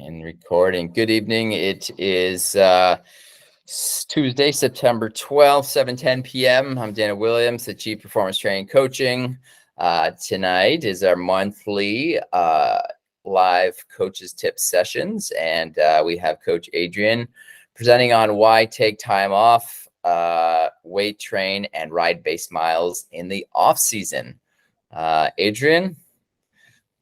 And recording. Good evening. It is Tuesday, September 12th, 7:10 p.m. I'm Dana Williams, Achieve Performance Training Coaching. Tonight is our monthly live coaches tip sessions, and we have Coach Adrian presenting on why take time off, weight train, and ride base miles in the off season. Adrian,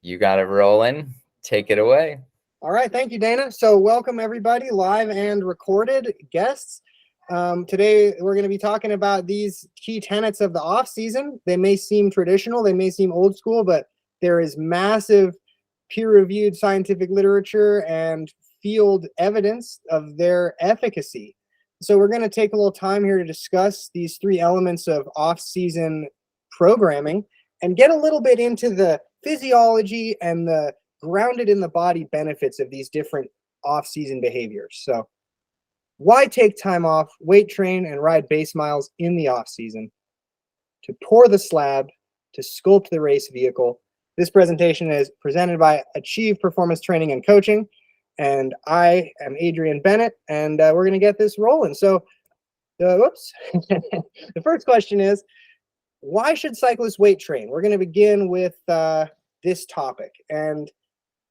you got it rolling. Take it away. All right. Thank you, Dana. So welcome everybody, live and recorded guests. Today, we're going to be talking about these key tenets of the off season. They may seem traditional, they may seem old school, but there is massive peer-reviewed scientific literature and field evidence of their efficacy. So we're going to take a little time here to discuss these three elements of off-season programming and get a little bit into the physiology and the grounded in the body benefits of these different off-season behaviors. So why take time off, weight train, and ride base miles in the off-season? To pour the slab, to sculpt the race vehicle. This presentation is presented by Achieve Performance Training and Coaching, and I am Adrian Benett, and we're going to get this rolling. So, the first question is, why should cyclists weight train? We're going to begin with this topic. And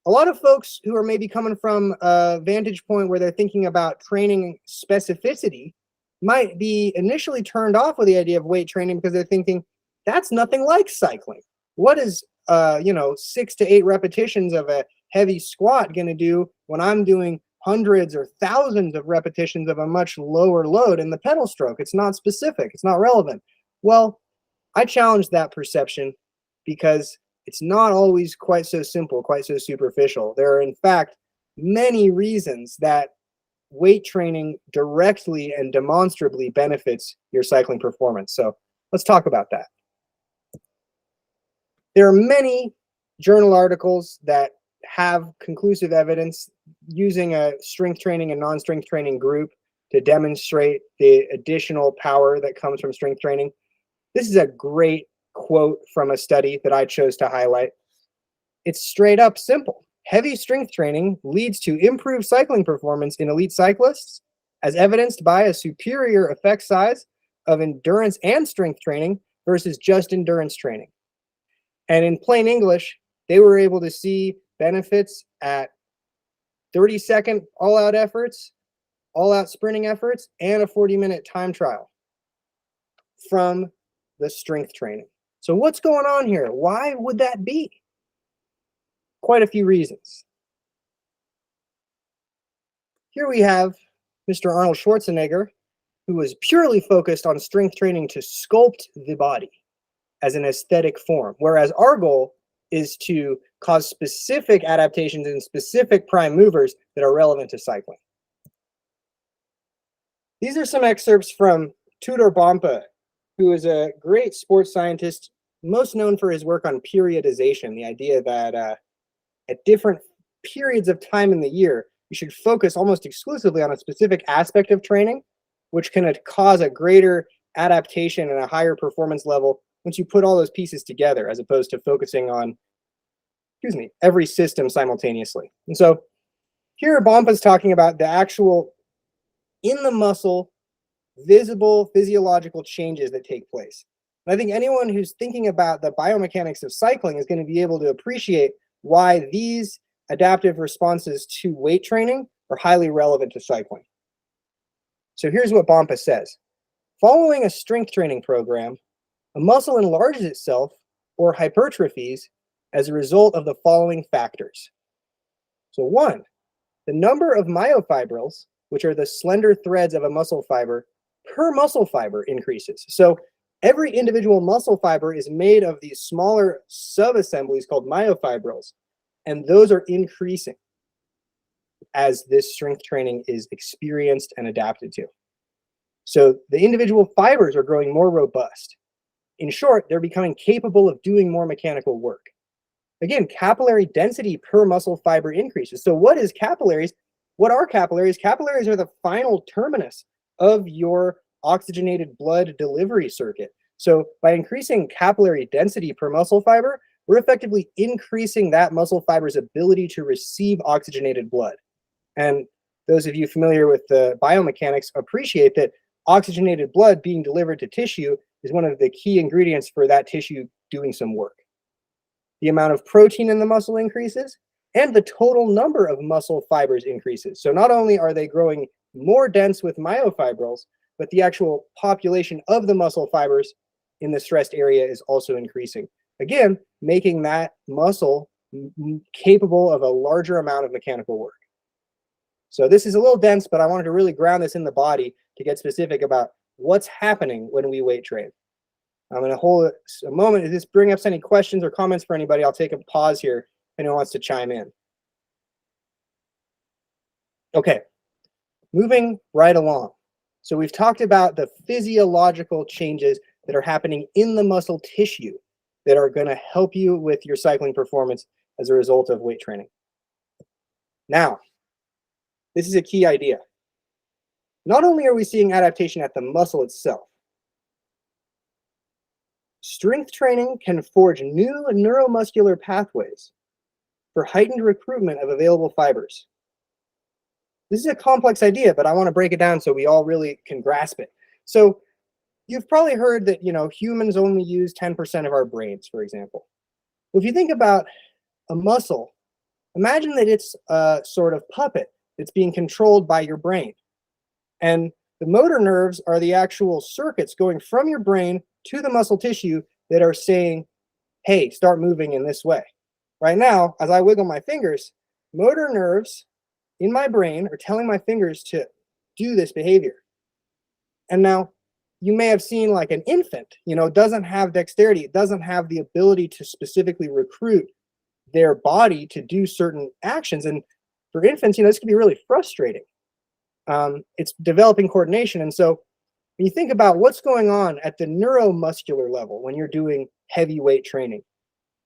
a lot of folks who are maybe coming from a vantage point where they're thinking about training specificity might be initially turned off with the idea of weight training because they're thinking, that's nothing like cycling. What is 6 to 8 repetitions of a heavy squat going to do when I'm doing hundreds or thousands of repetitions of a much lower load in the pedal stroke? It's not specific. It's not relevant. Well, I challenge that perception because it's not always quite so simple, quite so superficial. There are, in fact, many reasons that weight training directly and demonstrably benefits your cycling performance. So let's talk about that. There are many journal articles that have conclusive evidence using a strength training and non-strength training group to demonstrate the additional power that comes from strength training. This is a great quote from a study that I chose to highlight. It's straight up simple. Heavy strength training leads to improved cycling performance in elite cyclists, as evidenced by a superior effect size of endurance and strength training versus just endurance training. And in plain English, they were able to see benefits at 30-second all-out efforts, all-out sprinting efforts, and a 40-minute time trial from the strength training. So what's going on here? Why would that be? Quite a few reasons. Here we have Mr. Arnold Schwarzenegger, who was purely focused on strength training to sculpt the body as an aesthetic form, whereas our goal is to cause specific adaptations and specific prime movers that are relevant to cycling. These are some excerpts from Tudor Bompa, who is a great sports scientist, most known for his work on periodization, the idea that at different periods of time in the year, you should focus almost exclusively on a specific aspect of training, which can cause a greater adaptation and a higher performance level once you put all those pieces together, as opposed to focusing on, every system simultaneously. And so here Bompa's talking about the actual, in the muscle, visible physiological changes that take place. And I think anyone who's thinking about the biomechanics of cycling is going to be able to appreciate why these adaptive responses to weight training are highly relevant to cycling. So here's what Bompa says. Following a strength training program, a muscle enlarges itself or hypertrophies as a result of the following factors. So 1, the number of myofibrils, which are the slender threads of a muscle fiber, per muscle fiber increases. So every individual muscle fiber is made of these smaller subassemblies called myofibrils, and those are increasing as this strength training is experienced and adapted to. So the individual fibers are growing more robust. In short, they're becoming capable of doing more mechanical work. Again, capillary density per muscle fiber increases. So what is capillaries? What are capillaries? Capillaries are the final terminus of your oxygenated blood delivery circuit. So by increasing capillary density per muscle fiber, we're effectively increasing that muscle fiber's ability to receive oxygenated blood. And those of you familiar with the biomechanics appreciate that oxygenated blood being delivered to tissue is one of the key ingredients for that tissue doing some work. The amount of protein in the muscle increases, and the total number of muscle fibers increases. So not only are they growing more dense with myofibrils, but the actual population of the muscle fibers in the stressed area is also increasing. Again, making that muscle capable of a larger amount of mechanical work. So this is a little dense, but I wanted to really ground this in the body to get specific about what's happening when we weight train. I'm going to hold a moment. If this brings up any questions or comments for anybody, I'll take a pause here if anyone wants to chime in. Okay, moving right along. So we've talked about the physiological changes that are happening in the muscle tissue that are going to help you with your cycling performance as a result of weight training. Now, this is a key idea. Not only are we seeing adaptation at the muscle itself, strength training can forge new neuromuscular pathways for heightened recruitment of available fibers. This is a complex idea, but I want to break it down so we all really can grasp it. So you've probably heard that, humans only use 10% of our brains, for example. Well, if you think about a muscle, imagine that it's a sort of puppet that's being controlled by your brain. And the motor nerves are the actual circuits going from your brain to the muscle tissue that are saying, hey, start moving in this way. Right now, as I wiggle my fingers, motor nerves in my brain are telling my fingers to do this behavior. And now you may have seen like an infant, doesn't have dexterity. It doesn't have the ability to specifically recruit their body to do certain actions. And for infants, this can be really frustrating. It's developing coordination. And so when you think about what's going on at the neuromuscular level when you're doing heavy weight training,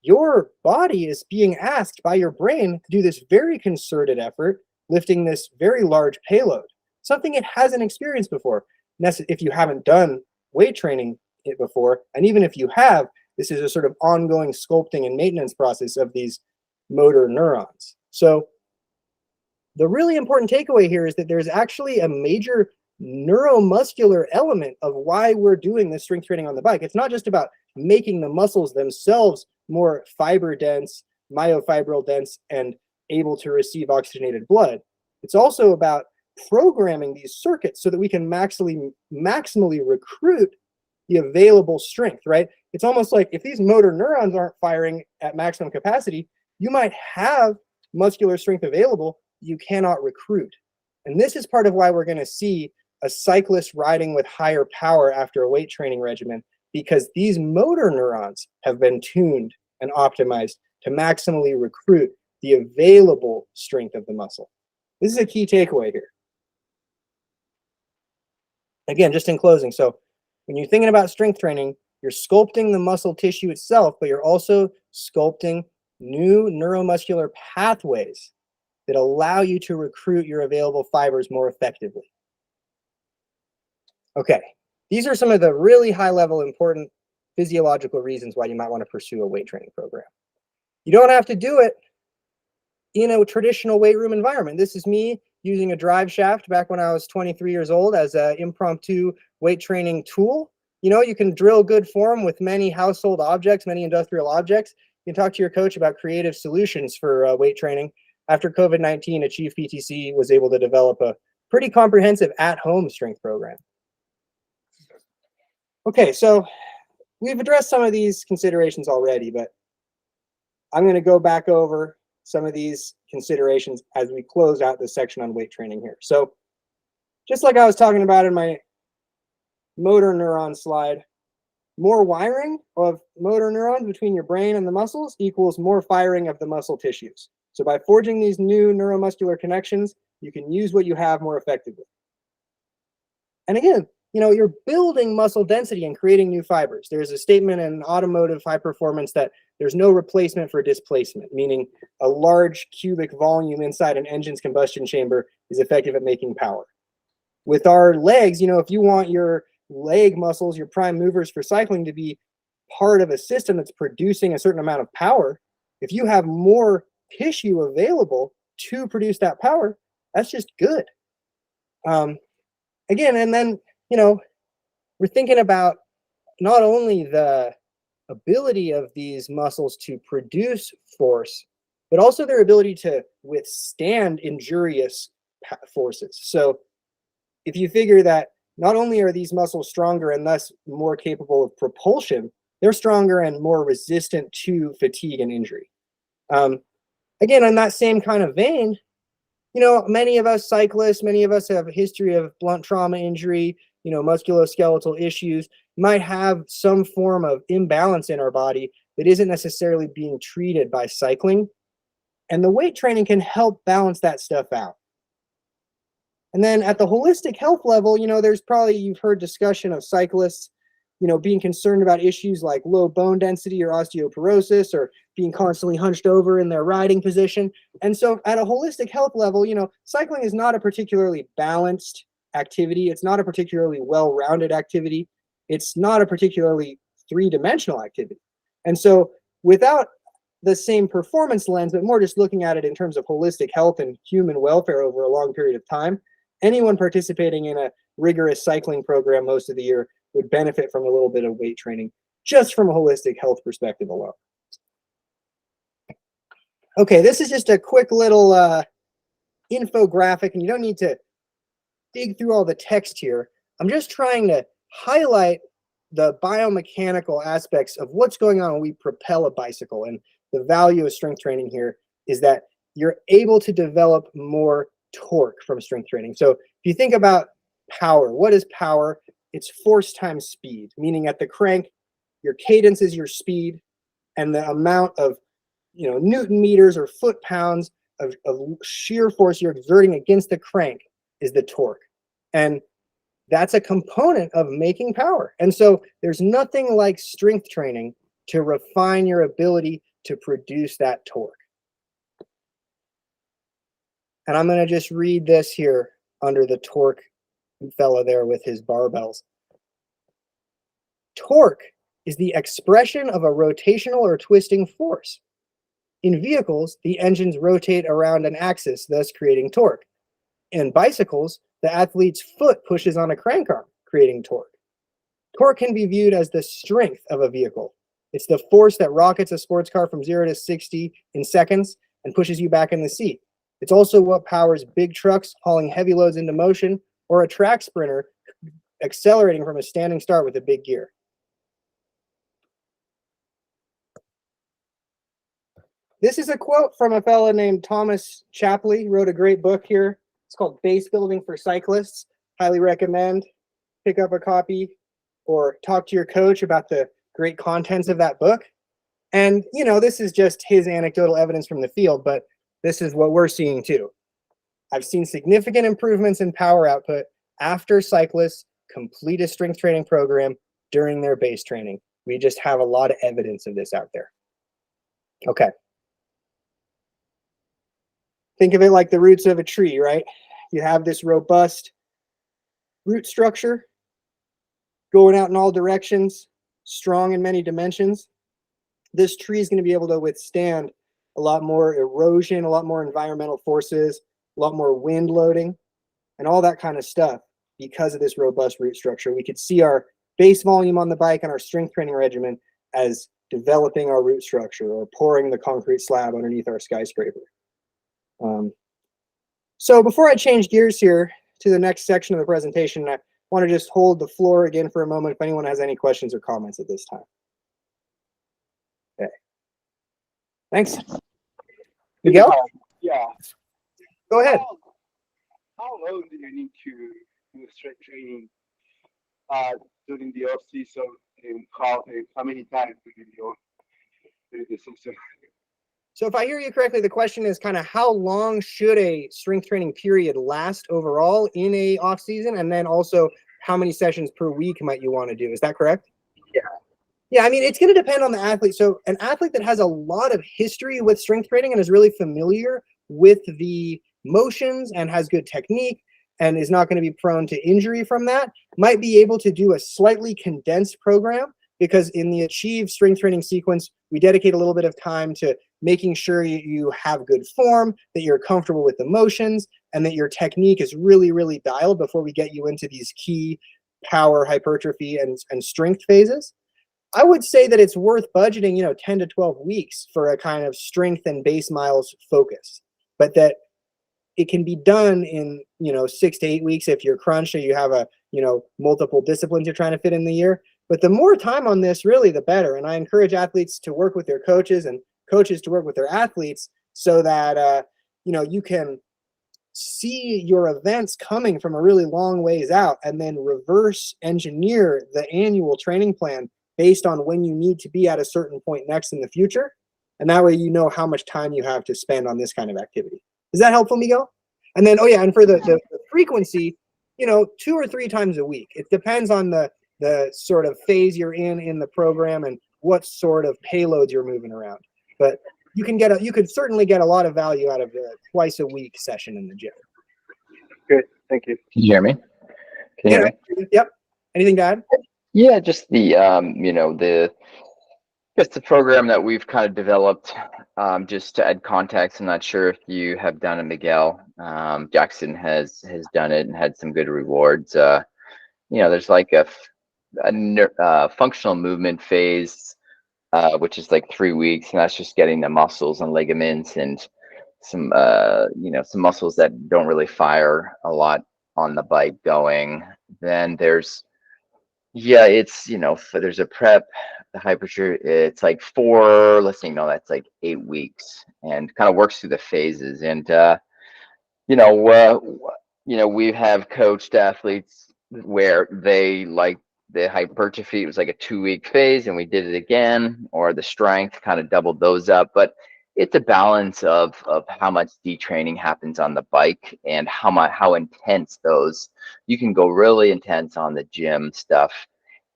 your body is being asked by your brain to do this very concerted effort, lifting this very large payload, something it hasn't experienced before. If you haven't done weight training it before, and even if you have, this is a sort of ongoing sculpting and maintenance process of these motor neurons. So the really important takeaway here is that there's actually a major neuromuscular element of why we're doing this strength training on the bike. It's not just about making the muscles themselves more fiber dense, myofibril dense, and able to receive oxygenated blood. It's also about programming these circuits so that we can maximally recruit the available strength, right? It's almost like if these motor neurons aren't firing at maximum capacity, you might have muscular strength available, you cannot recruit. And this is part of why we're going to see a cyclist riding with higher power after a weight training regimen, because these motor neurons have been tuned and optimized to maximally recruit the available strength of the muscle. This is a key takeaway here. Again, just in closing, so when you're thinking about strength training, you're sculpting the muscle tissue itself, but you're also sculpting new neuromuscular pathways that allow you to recruit your available fibers more effectively. Okay, these are some of the really high-level important physiological reasons why you might want to pursue a weight training program. You don't have to do it in a traditional weight room environment. This is me using a drive shaft back when I was 23 years old as an impromptu weight training tool. You can drill good form with many household objects, many industrial objects. You can talk to your coach about creative solutions for weight training. After COVID-19, AchievePTC was able to develop a pretty comprehensive at-home strength program. Okay, so we've addressed some of these considerations already, but I'm going to go back over some of these considerations as we close out this section on weight training here. So just like I was talking about in my motor neuron slide, more wiring of motor neurons between your brain and the muscles equals more firing of the muscle tissues. So by forging these new neuromuscular connections, you can use what you have more effectively. And again, you're building muscle density and creating new fibers. There's a statement in automotive high performance that there's no replacement for displacement, meaning a large cubic volume inside an engine's combustion chamber is effective at making power. With our legs, if you want your leg muscles, your prime movers for cycling to be part of a system that's producing a certain amount of power, if you have more tissue available to produce that power, that's just good. Again, and then, we're thinking about not only the ability of these muscles to produce force, but also their ability to withstand injurious forces. So if you figure that not only are these muscles stronger and thus more capable of propulsion, they're stronger and more resistant to fatigue and injury. Again, in that same kind of vein, many of us cyclists, many of us have a history of blunt trauma injury, musculoskeletal issues, might have some form of imbalance in our body that isn't necessarily being treated by cycling. And the weight training can help balance that stuff out. And then at the holistic health level, there's probably, you've heard discussion of cyclists, being concerned about issues like low bone density or osteoporosis, or being constantly hunched over in their riding position. And so at a holistic health level, cycling is not a particularly balanced activity. It's not a particularly well-rounded activity. It's not a particularly three-dimensional activity. And so without the same performance lens, but more just looking at it in terms of holistic health and human welfare over a long period of time, anyone participating in a rigorous cycling program most of the year would benefit from a little bit of weight training, just from a holistic health perspective alone. Okay, this is just a quick little infographic, and you don't need to dig through all the text here. I'm just trying to highlight the biomechanical aspects of what's going on when we propel a bicycle. And the value of strength training here is that you're able to develop more torque from strength training. So if you think about power, what is power? It's force times speed, meaning at the crank, your cadence is your speed, and the amount of Newton meters or foot pounds of shear force you're exerting against the crank is the torque. And that's a component of making power. And so there's nothing like strength training to refine your ability to produce that torque. And I'm going to just read this here under the torque fellow there with his barbells. Torque is the expression of a rotational or twisting force. In vehicles, the engines rotate around an axis, thus creating torque. In bicycles, the athlete's foot pushes on a crank arm, creating torque. Torque can be viewed as the strength of a vehicle. It's the force that rockets a sports car from 0 to 60 in seconds and pushes you back in the seat. It's also what powers big trucks hauling heavy loads into motion, or a track sprinter accelerating from a standing start with a big gear. This is a quote from a fellow named Thomas Chapley, wrote a great book here. It's called Base Building for Cyclists. Highly recommend. Pick up a copy or talk to your coach about the great contents of that book. And, this is just his anecdotal evidence from the field, but this is what we're seeing too. I've seen significant improvements in power output after cyclists complete a strength training program during their base training. We just have a lot of evidence of this out there. Okay. Think of it like the roots of a tree, right? You have this robust root structure going out in all directions, strong in many dimensions. This tree is going to be able to withstand a lot more erosion, a lot more environmental forces, a lot more wind loading, and all that kind of stuff because of this robust root structure. We could see our base volume on the bike and our strength training regimen as developing our root structure or pouring the concrete slab underneath our skyscraper. So before I change gears here to the next section of the presentation, I want to just hold the floor again for a moment if anyone has any questions or comments at this time. Okay. Thanks. Miguel? Yeah. Go ahead. How long do you need to do strength training during the off season, and how many times during the season? So if I hear you correctly, the question is kind of how long should a strength training period last overall in a off season, and then also how many sessions per week might you want to do? Is that correct? Yeah. Yeah, I mean, it's going to depend on the athlete. So an athlete that has a lot of history with strength training and is really familiar with the motions and has good technique and is not going to be prone to injury from that might be able to do a slightly condensed program because in the Achieve strength training sequence, we dedicate a little bit of time to making sure you have good form, that you're comfortable with the motions, and that your technique is really, really dialed before we get you into these key power, hypertrophy, and strength phases. I would say that it's worth budgeting, 10 to 12 weeks for a kind of strength and base miles focus, but that it can be done in, 6 to 8 weeks if you're crunched or you have multiple disciplines you're trying to fit in the year. But the more time on this, really, the better. And I encourage athletes to work with their coaches and coaches to work with their athletes so that, you can see your events coming from a really long ways out and then reverse engineer the annual training plan based on when you need to be at a certain point next in the future. And that way, you know how much time you have to spend on this kind of activity. Is that helpful, Miguel? And then, and for the frequency, 2 or 3 times a week. It depends on the sort of phase you're in the program and what sort of payloads you're moving around. But you could certainly get a lot of value out of a twice a week session in the gym. Good, thank you. Can you hear me? Can you hear me? Yep. Anything to add? Yeah, just the the program that we've kind of developed, just to add context. I'm not sure if you have done it, Miguel. Jackson has done it and had some good rewards. There's like a functional movement phase, which is like 3 weeks, and that's just getting the muscles and ligaments and some some muscles that don't really fire a lot on the bike going. Then there's there's a prep, the hypertrophy. It's like 4, that's like 8 weeks, and kind of works through the phases. And we have coached athletes where they like the hypertrophy. It was like a 2-week phase, and we did it again, or the strength kind of doubled those up. But it's a balance of how much detraining happens on the bike and how intense those. You can go really intense on the gym stuff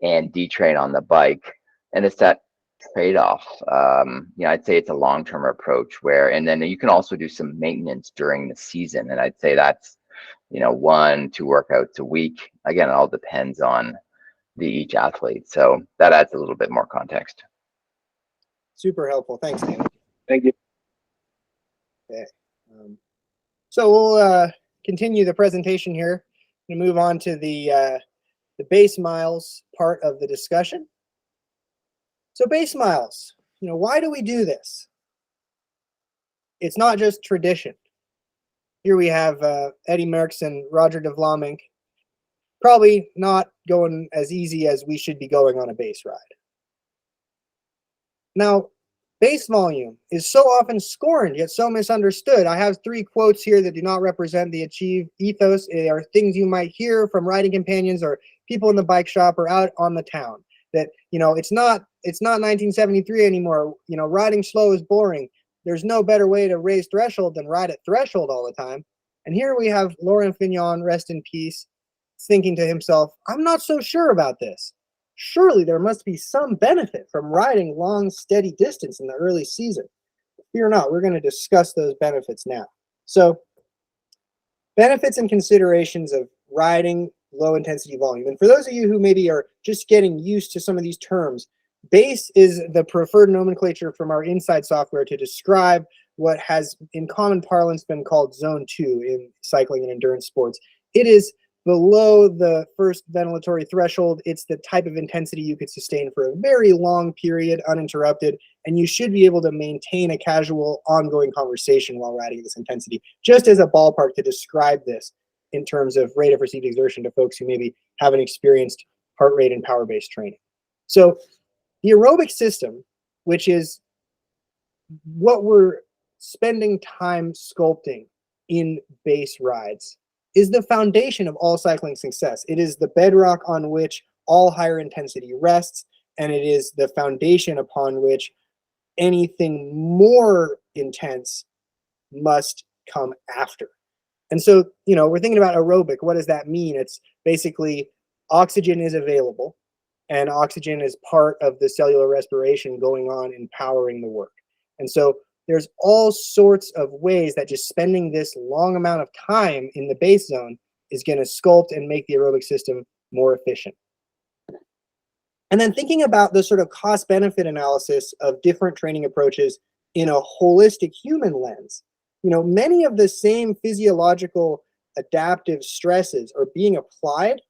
and detrain on the bike, and it's that trade-off. I'd say it's a long-term approach and then you can also do some maintenance during the season, and I'd say that's 1-2 workouts a week. Again, it all depends on each athlete, so that adds a little bit more context. Super helpful. Thanks, Dana. Thank you. Okay. So we'll continue the presentation here and move on to the base miles part of the discussion. So base miles, why do we do this? It's not just tradition. Here we have Eddie Merckx and Roger de Vlamingh, probably not going as easy as we should be going on a base ride. Now, base volume is so often scorned, yet so misunderstood. I have 3 quotes here that do not represent the Achieve ethos. They are things you might hear from riding companions or people in the bike shop or out on the town. That, it's not 1973 anymore. Riding slow is boring. There's no better way to raise threshold than ride at threshold all the time. And here we have Laurent Fignon, rest in peace, thinking to himself, I'm not so sure about this. Surely there must be some benefit from riding long, steady distance in the early season. Fear not, we're going to discuss those benefits now. So, benefits and considerations of riding low intensity volume. And for those of you who maybe are just getting used to some of these terms, base is the preferred nomenclature from our inside software to describe what has in common parlance been called zone 2 in cycling and endurance sports. It is below the first ventilatory threshold. It's the type of intensity you could sustain for a very long period uninterrupted, and you should be able to maintain a casual ongoing conversation while riding this intensity, just as a ballpark to describe this in terms of rate of perceived exertion to folks who maybe haven't experienced heart rate and power-based training. So the aerobic system, which is what we're spending time sculpting in base rides, is the foundation of all cycling success. It is the bedrock on which all higher intensity rests, and it is the foundation upon which anything more intense must come after. And so, we're thinking about aerobic. What does that mean? It's basically oxygen is available, and oxygen is part of the cellular respiration going on and powering the work. And so there's all sorts of ways that just spending this long amount of time in the base zone is going to sculpt and make the aerobic system more efficient. And then thinking about the sort of cost benefit analysis of different training approaches in a holistic human lens, many of the same physiological adaptive stresses are being applied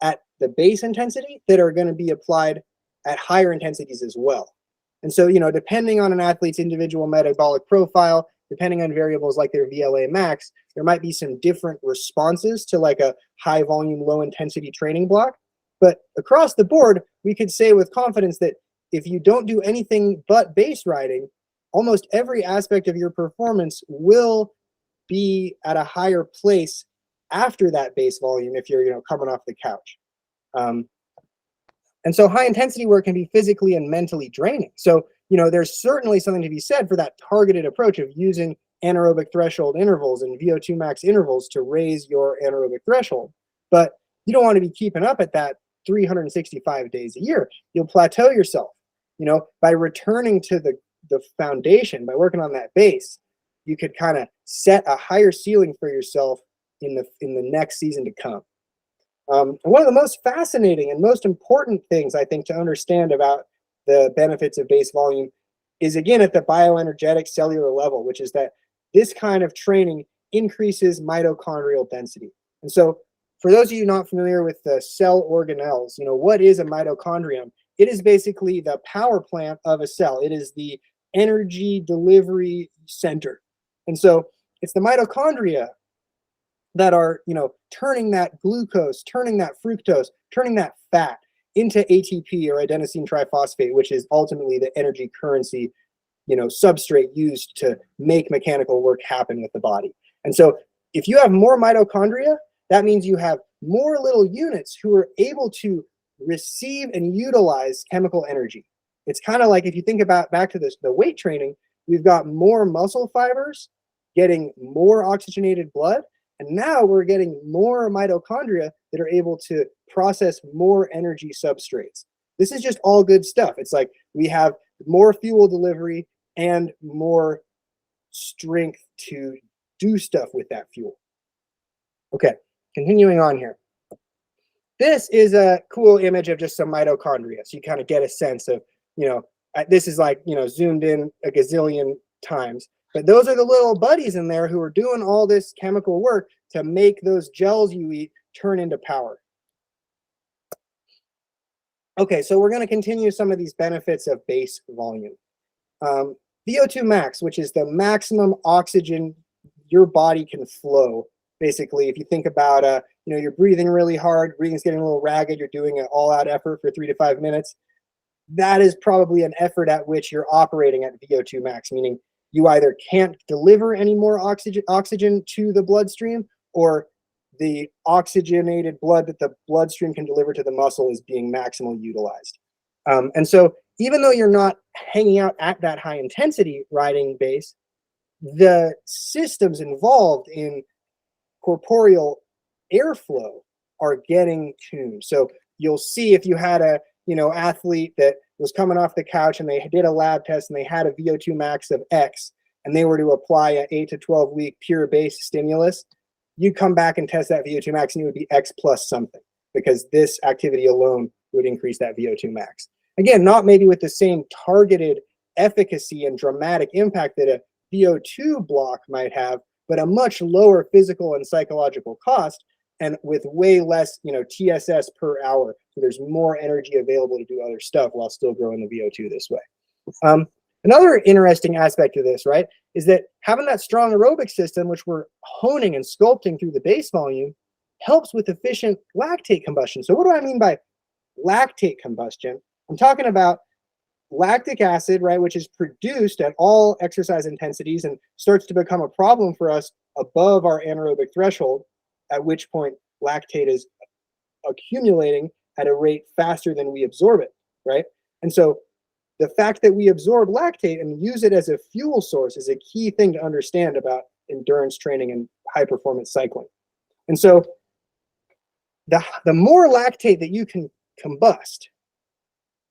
at the base intensity that are going to be applied at higher intensities as well. And so, depending on an athlete's individual metabolic profile, depending on variables like their VLA max, there might be some different responses to like a high volume, low intensity training block. But across the board, we could say with confidence that if you don't do anything but base riding, almost every aspect of your performance will be at a higher place after that base volume if you're coming off the couch. And so high intensity work can be physically and mentally draining. So, there's certainly something to be said for that targeted approach of using anaerobic threshold intervals and VO2 max intervals to raise your anaerobic threshold. But you don't want to be keeping up at that 365 days a year. You'll plateau yourself. By returning to the foundation, by working on that base, you could kind of set a higher ceiling for yourself in the next season to come. One of the most fascinating and most important things I think to understand about the benefits of base volume is, again, at the bioenergetic cellular level, which is that this kind of training increases mitochondrial density. And so for those of you not familiar with the cell organelles, what is a mitochondrium? It is basically the power plant of a cell. It is the energy delivery center. And so it's the mitochondria that are, turning that glucose, turning that fructose, turning that fat into ATP or adenosine triphosphate, which is ultimately the energy currency, substrate used to make mechanical work happen with the body. And so if you have more mitochondria, that means you have more little units who are able to receive and utilize chemical energy. It's kind of like if you think about back to the weight training, we've got more muscle fibers getting more oxygenated blood. And now we're getting more mitochondria that are able to process more energy substrates. This is just all good stuff. It's like we have more fuel delivery and more strength to do stuff with that fuel. Okay, continuing on here. This is a cool image of just some mitochondria. So you kind of get a sense of, this is like, zoomed in a gazillion times. But those are the little buddies in there who are doing all this chemical work to make those gels you eat turn into power. Okay, so we're going to continue some of these benefits of base volume. VO2 max, which is the maximum oxygen your body can flow. Basically, if you think about, you're breathing really hard, breathing's getting a little ragged, you're doing an all-out effort for 3 to 5 minutes. That is probably an effort at which you're operating at VO2 max, meaning you either can't deliver any more oxygen to the bloodstream, or the oxygenated blood that the bloodstream can deliver to the muscle is being maximally utilized. And so even though you're not hanging out at that high intensity riding base, the systems involved in corporeal airflow are getting tuned. So you'll see if you had a athlete that was coming off the couch and they did a lab test and they had a VO2 max of X and they were to apply an 8 to 12 week pure base stimulus, you come back and test that VO2 max and it would be X plus something, because this activity alone would increase that VO2 max. Again, not maybe with the same targeted efficacy and dramatic impact that a VO2 block might have, but a much lower physical and psychological cost, and with way less, TSS per hour. So there's more energy available to do other stuff while still growing the VO2 this way. Another interesting aspect of this, right, is that having that strong aerobic system, which we're honing and sculpting through the base volume, helps with efficient lactate combustion. So what do I mean by lactate combustion? I'm talking about lactic acid, right, which is produced at all exercise intensities and starts to become a problem for us above our anaerobic threshold, at which point lactate is accumulating at a rate faster than we absorb it, right? And so the fact that we absorb lactate and use it as a fuel source is a key thing to understand about endurance training and high performance cycling. And so the more lactate that you can combust,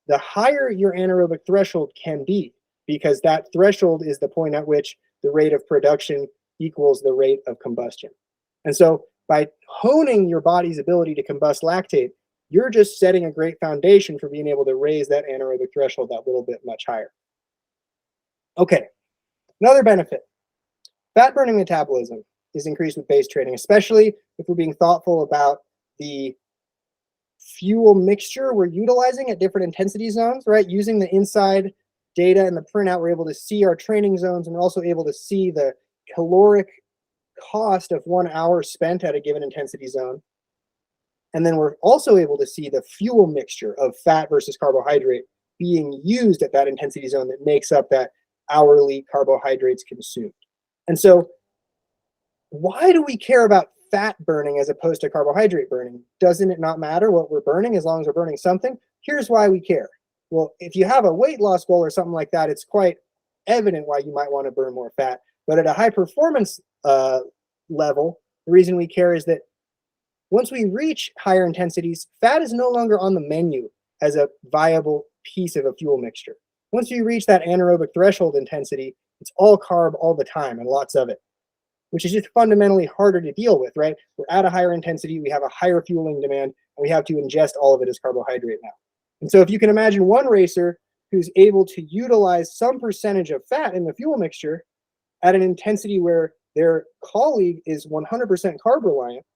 the higher your anaerobic threshold can be, because that threshold is the point at which the rate of production equals the rate of combustion. And so by honing your body's ability to combust lactate, you're just setting a great foundation for being able to raise that anaerobic threshold that little bit much higher. Okay, another benefit. Fat burning metabolism is increased with base training, especially if we're being thoughtful about the fuel mixture we're utilizing at different intensity zones, right? Using the inside data and the printout, we're able to see our training zones, and we're also able to see the caloric cost of 1 hour spent at a given intensity zone. And then we're also able to see the fuel mixture of fat versus carbohydrate being used at that intensity zone that makes up that hourly carbohydrates consumed. And so why do we care about fat burning as opposed to carbohydrate burning? Doesn't it not matter what we're burning as long as we're burning something? Here's why we care. Well, if you have a weight loss goal or something like that, it's quite evident why you might want to burn more fat. But at a high performance level, the reason we care is that once we reach higher intensities, fat is no longer on the menu as a viable piece of a fuel mixture. Once you reach that anaerobic threshold intensity, it's all carb all the time and lots of it, which is just fundamentally harder to deal with, right? We're at a higher intensity, we have a higher fueling demand, and we have to ingest all of it as carbohydrate now. And so if you can imagine one racer who's able to utilize some percentage of fat in the fuel mixture at an intensity where their colleague is 100% carb reliant,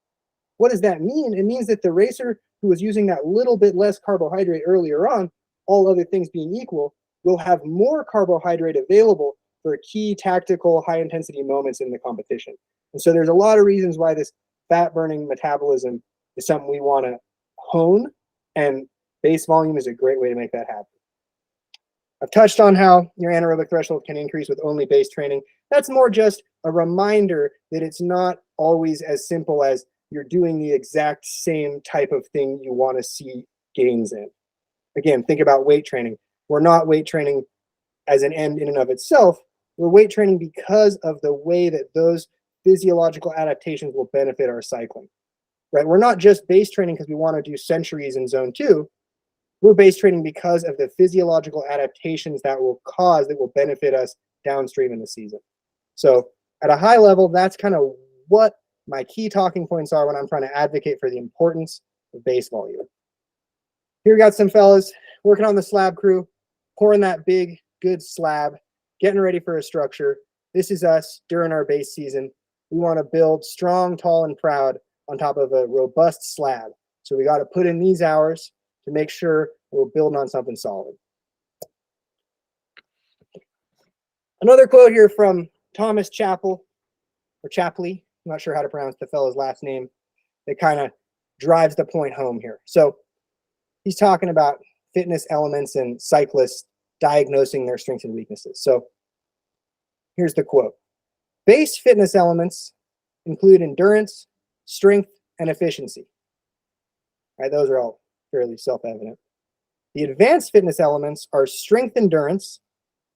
what does that mean? It means that the racer who was using that little bit less carbohydrate earlier on, all other things being equal, will have more carbohydrate available for key tactical high intensity moments in the competition. And so there's a lot of reasons why this fat burning metabolism is something we want to hone, and base volume is a great way to make that happen. I've touched on how your anaerobic threshold can increase with only base training. That's more just a reminder that it's not always as simple as you're doing the exact same type of thing you want to see gains in. Again, think about weight training. We're not weight training as an end in and of itself. We're weight training because of the way that those physiological adaptations will benefit our cycling, right? We're not just base training because we want to do centuries in zone 2. We're base training because of the physiological adaptations that will benefit us downstream in the season. So at a high level, that's kind of what my key talking points are when I'm trying to advocate for the importance of base volume. Here we got some fellas working on the slab crew, pouring that big, good slab, getting ready for a structure. This is us during our base season. We want to build strong, tall, and proud on top of a robust slab. So we got to put in these hours to make sure we're building on something solid. Another quote here from Thomas Chappell, or Chapley, I'm not sure how to pronounce the fellow's last name. It kind of drives the point home here. So he's talking about fitness elements and cyclists diagnosing their strengths and weaknesses. So here's the quote. Base fitness elements include endurance, strength, and efficiency. All right, those are all fairly self-evident. The advanced fitness elements are strength endurance,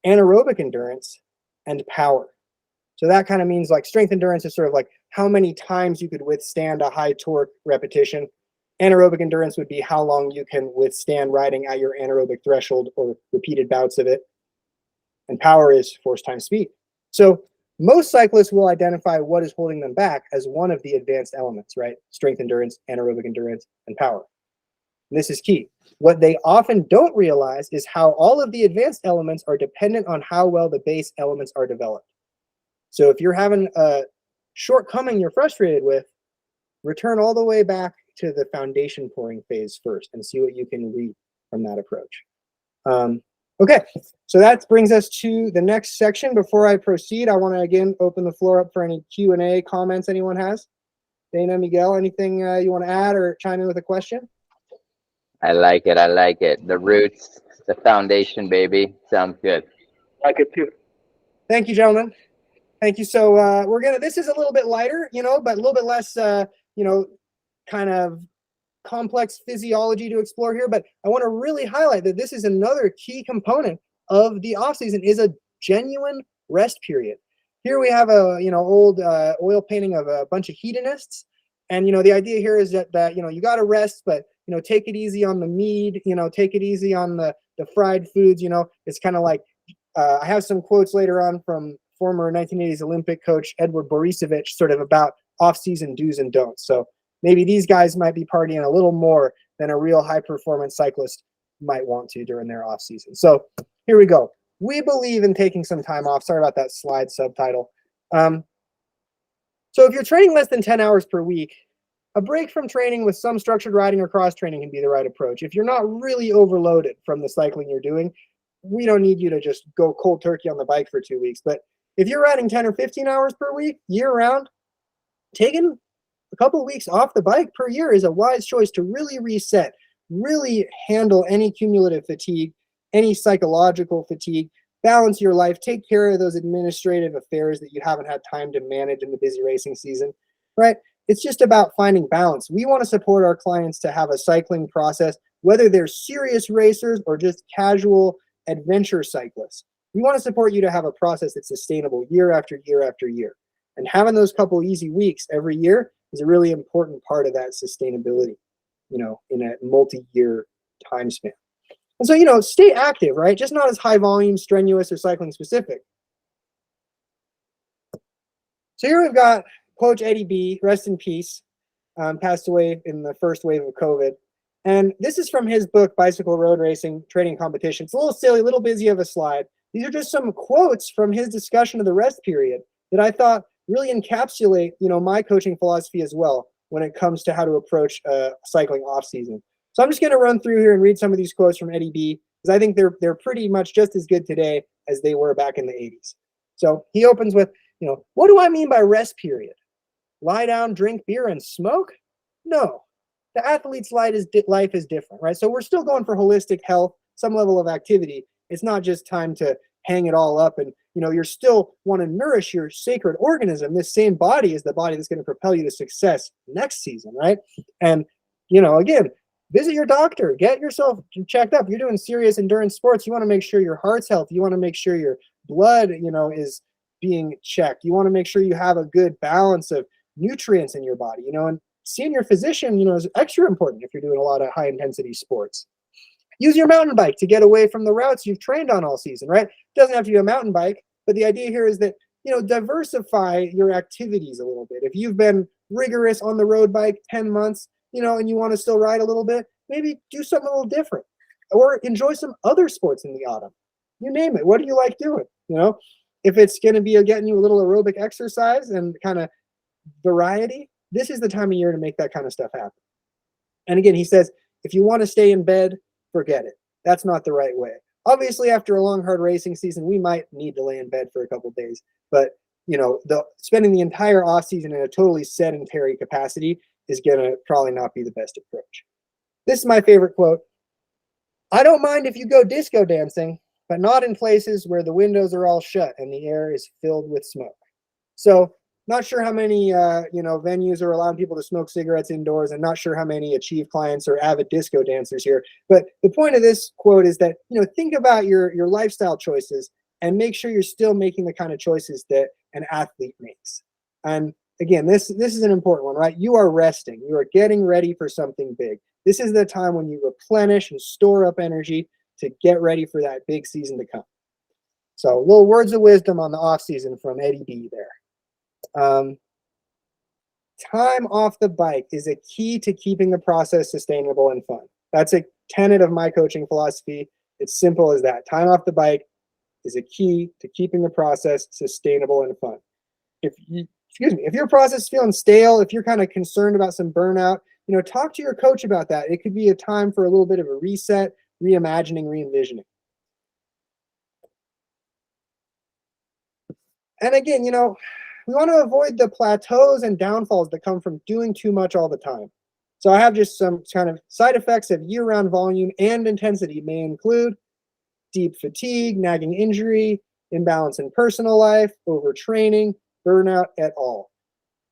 anaerobic endurance, and power. So that kind of means like strength endurance is sort of like how many times you could withstand a high torque repetition. Anaerobic endurance would be how long you can withstand riding at your anaerobic threshold or repeated bouts of it. And power is force times speed. So most cyclists will identify what is holding them back as one of the advanced elements, right? Strength endurance, anaerobic endurance, and power. And this is key. What they often don't realize is how all of the advanced elements are dependent on how well the base elements are developed. So if you're having a shortcoming you're frustrated with, return all the way back to the foundation pouring phase first and see what you can read from that approach. Okay, so that brings us to the next section. Before I proceed, I want to again open the floor up for any Q&A comments anyone has. Dana, Miguel, anything you want to add or chime in with a question? I like it. I like it. The roots, the foundation, baby. Sounds good. Like it too. Thank you, gentlemen. Thank you. So this is a little bit lighter, but a little bit less, kind of complex physiology to explore here. But I want to really highlight that this is another key component of the off season is a genuine rest period. Here we have a, old oil painting of a bunch of hedonists. And, the idea here is that you got to rest, but, take it easy on the mead, take it easy on the fried foods, it's kind of like, I have some quotes later on from former 1980s Olympic coach Edward Borisovich, sort of about off-season do's and don'ts. So maybe these guys might be partying a little more than a real high performance cyclist might want to during their off season. So here we go. We believe in taking some time off. Sorry about that slide subtitle. So if you're training less than 10 hours per week, a break from training with some structured riding or cross training can be the right approach. If you're not really overloaded from the cycling you're doing, we don't need you to just go cold turkey on the bike for 2 weeks. But if you're riding 10 or 15 hours per week, year round, taking a couple of weeks off the bike per year is a wise choice to really reset, really handle any cumulative fatigue, any psychological fatigue, balance your life, take care of those administrative affairs that you haven't had time to manage in the busy racing season, right? It's just about finding balance. We want to support our clients to have a cycling process, whether they're serious racers or just casual adventure cyclists. We want to support you to have a process that's sustainable year after year after year. And having those couple easy weeks every year is a really important part of that sustainability, in a multi-year time span. And so, stay active, right? Just not as high volume, strenuous, or cycling specific. So here we've got Coach Eddie B, rest in peace, passed away in the first wave of COVID. And this is from his book, Bicycle Road Racing Training Competition. It's a little silly, a little busy of a slide. These are just some quotes from his discussion of the rest period that I thought really encapsulate, my coaching philosophy as well when it comes to how to approach cycling off season. So I'm just going to run through here and read some of these quotes from Eddie B, because I think they're pretty much just as good today as they were back in the 80s. So he opens with, what do I mean by rest period? Lie down, drink beer, and smoke? No. The athlete's life is different, right? So we're still going for holistic health, some level of activity. It's not just time to hang it all up and, you're still want to nourish your sacred organism. This same body is the body that's going to propel you to success next season, right? And, again, visit your doctor, get yourself checked up. You're doing serious endurance sports. You want to make sure your heart's healthy. You want to make sure your blood, is being checked. You want to make sure you have a good balance of nutrients in your body, and seeing your physician, is extra important if you're doing a lot of high intensity sports. Use your mountain bike to get away from the routes you've trained on all season, right? It doesn't have to be a mountain bike, but the idea here is that, diversify your activities a little bit. If you've been rigorous on the road bike 10 months, and you want to still ride a little bit, maybe do something a little different or enjoy some other sports in the autumn. You name it. What do you like doing? If it's going to be getting you a little aerobic exercise and kind of variety, this is the time of year to make that kind of stuff happen. And again, he says, if you want to stay in bed, forget it. That's not the right way. Obviously, after a long, hard racing season, we might need to lay in bed for a couple of days. But, spending the entire off season in a totally sedentary capacity is going to probably not be the best approach. This is my favorite quote. I don't mind if you go disco dancing, but not in places where the windows are all shut and the air is filled with smoke. So not sure how many, venues are allowing people to smoke cigarettes indoors, and not sure how many Achieve clients are avid disco dancers here. But the point of this quote is that, think about your lifestyle choices and make sure you're still making the kind of choices that an athlete makes. And again, this is an important one, right? You are resting. You are getting ready for something big. This is the time when you replenish and store up energy to get ready for that big season to come. So little words of wisdom on the off season from Eddie B there. Time off the bike is a key to keeping the process sustainable and fun. That's a tenet of my coaching philosophy. It's simple as that. Time off the bike is a key to keeping the process sustainable and fun. If your process is feeling stale, if you're kind of concerned about some burnout, talk to your coach about that. It could be a time for a little bit of a reset, reimagining, re-envisioning. And again, we want to avoid the plateaus and downfalls that come from doing too much all the time. So I have just some kind of side effects of year-round volume and intensity may include deep fatigue, nagging injury, imbalance in personal life, overtraining, burnout et al.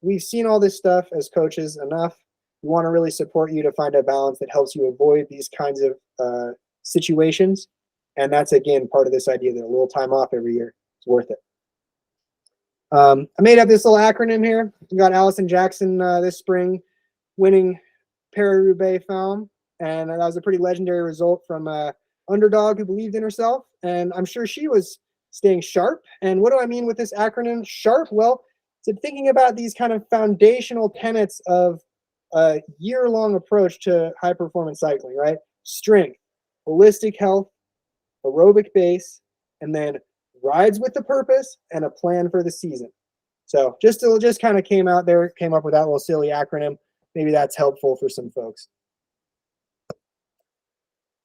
We've seen all this stuff as coaches enough. We want to really support you to find a balance that helps you avoid these kinds of situations. And that's, again, part of this idea that a little time off every year is worth it. I made up this little acronym here. We got Allison Jackson this spring winning Paris-Roubaix Femme, and that was a pretty legendary result from an underdog who believed in herself, and I'm sure she was staying sharp. And what do I mean with this acronym, SHARP? Well, it's thinking about these kind of foundational tenets of a year-long approach to high performance cycling, right? Strength, holistic health, aerobic base, and then rides with the purpose and a plan for the season. So just kind of came up with that little silly acronym. Maybe that's helpful for some folks.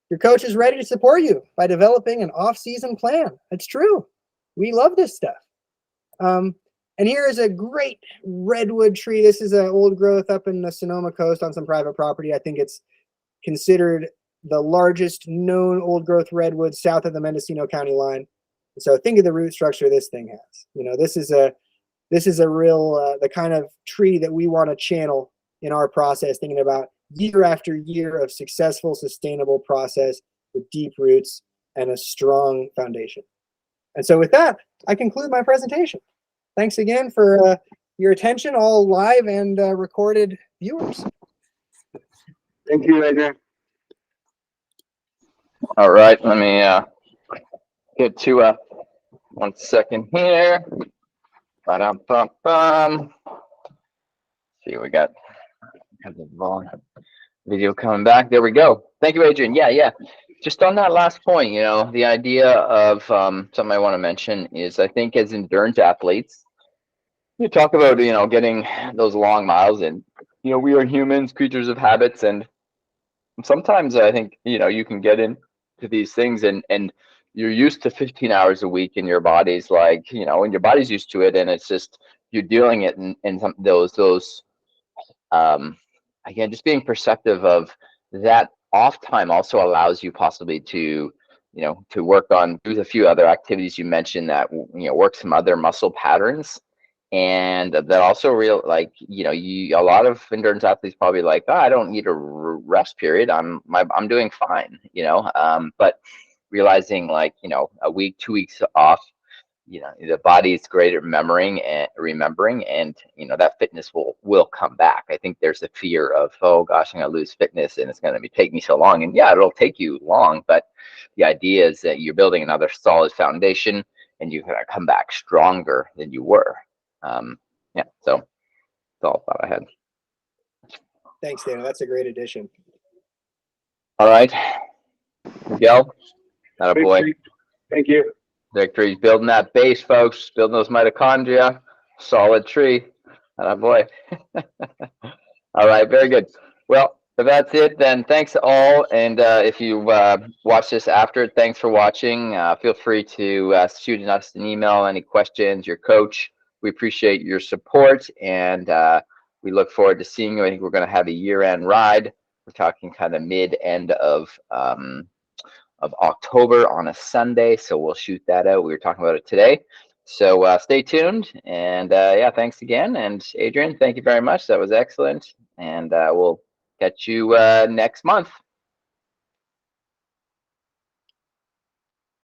Your coach is ready to support you by developing an off-season plan. It's true. We love this stuff. And here is a great redwood tree. This is an old growth up in the Sonoma coast on some private property. I think it's considered the largest known old growth redwood south of the Mendocino County line. So think of the root structure this thing has. You know, this is a real the kind of tree that we want to channel in our process, thinking about year after year of successful, sustainable process with deep roots and a strong foundation. And so with that, I conclude my presentation. Thanks again for your attention, all live and recorded viewers. Thank you, Adrian. All right, let me get to 1 second here. Ba-dum-bum-bum. See, we got the video coming back. There we go. Thank you, Adrian. Yeah. Just on that last point, you know, the idea of something I want to mention is, I think as endurance athletes, you talk about, you know, getting those long miles, and, you know, we are humans, creatures of habits, and sometimes I think, you know, you can get into these things and you're used to 15 hours a week, and your body's like, you know, and your body's used to it, and it's just, you're dealing it in some those again, just being perceptive of that off time also allows you possibly to, you know, to work on, do a few other activities you mentioned that, you know, work some other muscle patterns. And that also like, you know, a lot of endurance athletes probably like, oh, I don't need a rest period. I'm doing fine, you know, but realizing, like, you know, a week, 2 weeks off, you know, the body is great at remembering, and you know, that fitness will come back. I think there's a fear of, oh gosh, I'm gonna lose fitness and it's gonna take me so long, and yeah, it'll take you long, but the idea is that you're building another solid foundation, and you're gonna come back stronger than you were. Yeah, so that's all I thought I had. Thanks, Dana. That's a great addition. All right, Miguel, that a boy. Thank you. Victory's building that base, folks. Building those mitochondria. Solid tree. That a boy. All right, very good. Well, if that's it, then thanks all. And if you watch this after, thanks for watching. Feel free to shoot us an email, any questions, your coach. We appreciate your support, and we look forward to seeing you. I think we're going to have a year-end ride. We're talking kind of mid-end of October on a Sunday, so we'll shoot that out. We were talking about it today, so stay tuned. And yeah, thanks again. And Adrian, thank you very much. That was excellent, and we'll catch you next month.